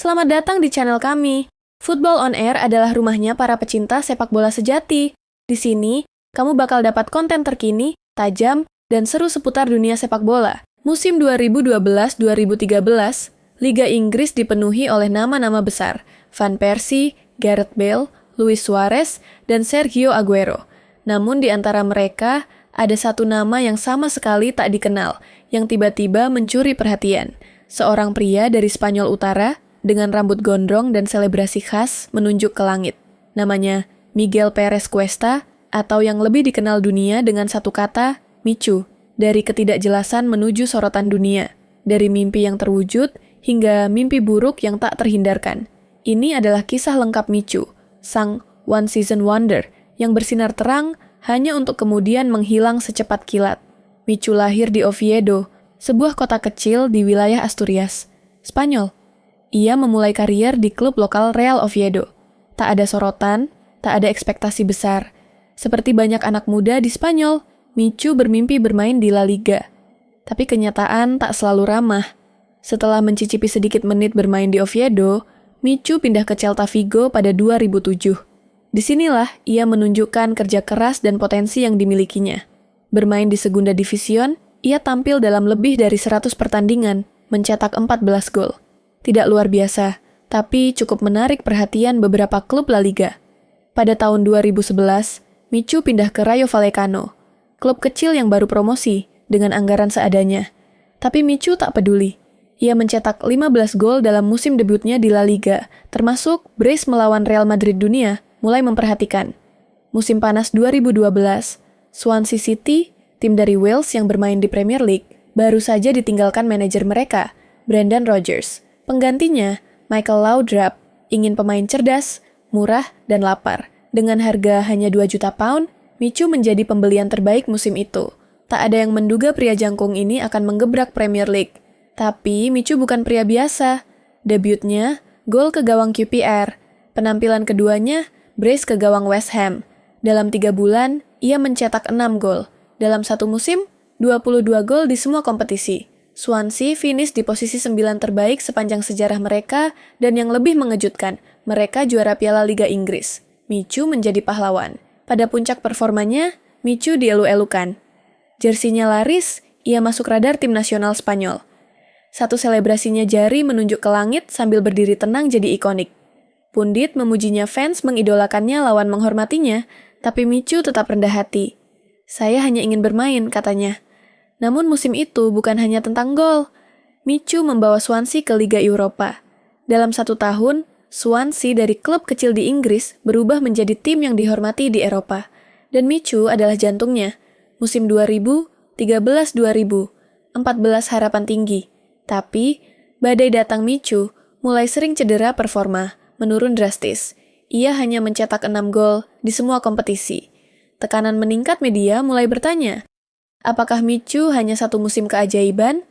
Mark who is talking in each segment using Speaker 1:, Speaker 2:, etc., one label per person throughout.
Speaker 1: Selamat datang di channel kami. Football on Air adalah rumahnya para pecinta sepak bola sejati. Di sini, kamu bakal dapat konten terkini, tajam, dan seru seputar dunia sepak bola. Musim 2012-2013, Liga Inggris dipenuhi oleh nama-nama besar, Van Persie, Gareth Bale, Luis Suarez, dan Sergio Aguero. Namun di antara mereka, ada satu nama yang sama sekali tak dikenal, yang tiba-tiba mencuri perhatian. Seorang pria dari Spanyol Utara, dengan rambut gondrong dan selebrasi khas menunjuk ke langit. Namanya Miguel Perez Cuesta, atau yang lebih dikenal dunia dengan satu kata, Michu. Dari ketidakjelasan menuju sorotan dunia, dari mimpi yang terwujud hingga mimpi buruk yang tak terhindarkan. Ini adalah kisah lengkap Michu, sang one season wonder yang bersinar terang hanya untuk kemudian menghilang secepat kilat. Michu lahir di Oviedo, sebuah kota kecil di wilayah Asturias, Spanyol. Ia memulai karier di klub lokal Real Oviedo. Tak ada sorotan, tak ada ekspektasi besar. Seperti banyak anak muda di Spanyol, Michu bermimpi bermain di La Liga. Tapi kenyataan tak selalu ramah. Setelah mencicipi sedikit menit bermain di Oviedo, Michu pindah ke Celta Vigo pada 2007. Disinilah ia menunjukkan kerja keras dan potensi yang dimilikinya. Bermain di Segunda División, ia tampil dalam lebih dari 100 pertandingan, mencetak 14 gol. Tidak luar biasa, tapi cukup menarik perhatian beberapa klub La Liga. Pada tahun 2011, Michu pindah ke Rayo Vallecano, klub kecil yang baru promosi dengan anggaran seadanya. Tapi Michu tak peduli. Ia mencetak 15 gol dalam musim debutnya di La Liga, termasuk brace melawan Real Madrid dunia, mulai memperhatikan. Musim panas 2012, Swansea City, tim dari Wales yang bermain di Premier League, baru saja ditinggalkan manajer mereka, Brendan Rodgers. Penggantinya, Michael Laudrup, ingin pemain cerdas, murah, dan lapar. Dengan harga hanya 2 juta pound, Michu menjadi pembelian terbaik musim itu. Tak ada yang menduga pria jangkung ini akan menggebrak Premier League. Tapi Michu bukan pria biasa. Debutnya, gol ke gawang QPR. Penampilan keduanya, brace ke gawang West Ham. Dalam 3 bulan, ia mencetak 6 gol. Dalam satu musim, 22 gol di semua kompetisi. Swansea finish di posisi 9 terbaik sepanjang sejarah mereka, dan yang lebih mengejutkan, mereka juara Piala Liga Inggris. Michu menjadi pahlawan. Pada puncak performanya, Michu dielu-elukan. Jersinya laris, ia masuk radar tim nasional Spanyol. Satu selebrasinya jari menunjuk ke langit sambil berdiri tenang jadi ikonik. Pundit memujinya, fans mengidolakannya, lawan menghormatinya, tapi Michu tetap rendah hati. Saya hanya ingin bermain, katanya. Namun musim itu bukan hanya tentang gol. Michu membawa Swansea ke Liga Eropa. Dalam 1 tahun, Swansea dari klub kecil di Inggris berubah menjadi tim yang dihormati di Eropa. Dan Michu adalah jantungnya. Musim 2013-2014 harapan tinggi. Tapi, badai datang Michu mulai sering cedera, performa menurun drastis. Ia hanya mencetak 6 gol di semua kompetisi. Tekanan meningkat, media mulai bertanya, apakah Michu hanya satu musim keajaiban?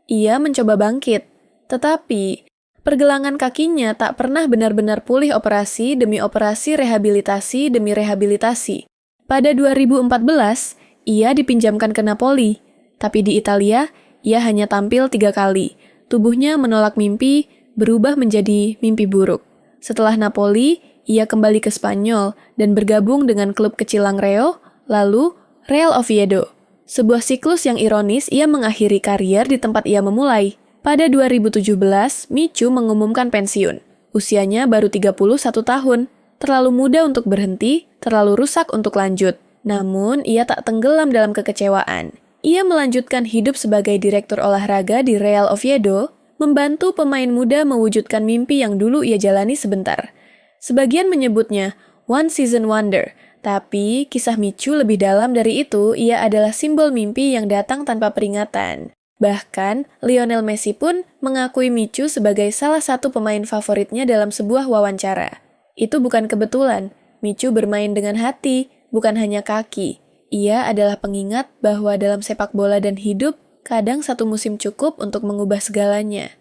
Speaker 1: Ia mencoba bangkit, tetapi pergelangan kakinya tak pernah benar-benar pulih, operasi demi operasi, rehabilitasi demi rehabilitasi. Pada 2014, ia dipinjamkan ke Napoli, tapi di Italia, ia hanya tampil 3 kali. Tubuhnya menolak mimpi, berubah menjadi mimpi buruk. Setelah Napoli, ia kembali ke Spanyol dan bergabung dengan klub kecil Langreo, lalu Real Oviedo. Sebuah siklus yang ironis, ia mengakhiri karier di tempat ia memulai. Pada 2017, Michu mengumumkan pensiun. Usianya baru 31 tahun, terlalu muda untuk berhenti, terlalu rusak untuk lanjut. Namun, ia tak tenggelam dalam kekecewaan. Ia melanjutkan hidup sebagai direktur olahraga di Real Oviedo, membantu pemain muda mewujudkan mimpi yang dulu ia jalani sebentar. Sebagian menyebutnya one season wonder, tapi kisah Michu lebih dalam dari itu. Ia adalah simbol mimpi yang datang tanpa peringatan. Bahkan, Lionel Messi pun mengakui Michu sebagai salah satu pemain favoritnya dalam sebuah wawancara. Itu bukan kebetulan. Michu bermain dengan hati, bukan hanya kaki. Ia adalah pengingat bahwa dalam sepak bola dan hidup, kadang satu musim cukup untuk mengubah segalanya.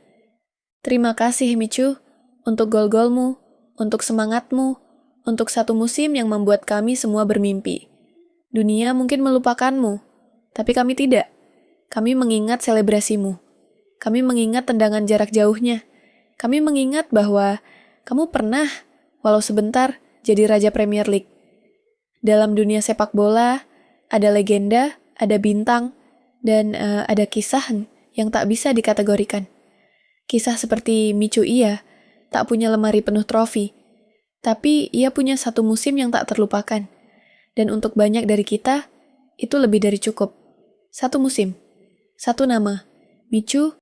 Speaker 1: Terima kasih Michu, untuk gol-golmu, untuk semangatmu, untuk satu musim yang membuat kami semua bermimpi. Dunia mungkin melupakanmu, tapi kami tidak. Kami mengingat selebrasimu. Kami mengingat tendangan jarak jauhnya. kami mengingat bahwa kamu pernah, walau sebentar, jadi Raja Premier League. Dalam dunia sepak bola, ada legenda, ada bintang, dan ada kisah yang tak bisa dikategorikan. Kisah seperti Michu Iya, tak punya lemari penuh trofi, tapi ia punya satu musim yang tak terlupakan. Dan untuk banyak dari kita, itu lebih dari cukup. Satu musim, satu nama, Michu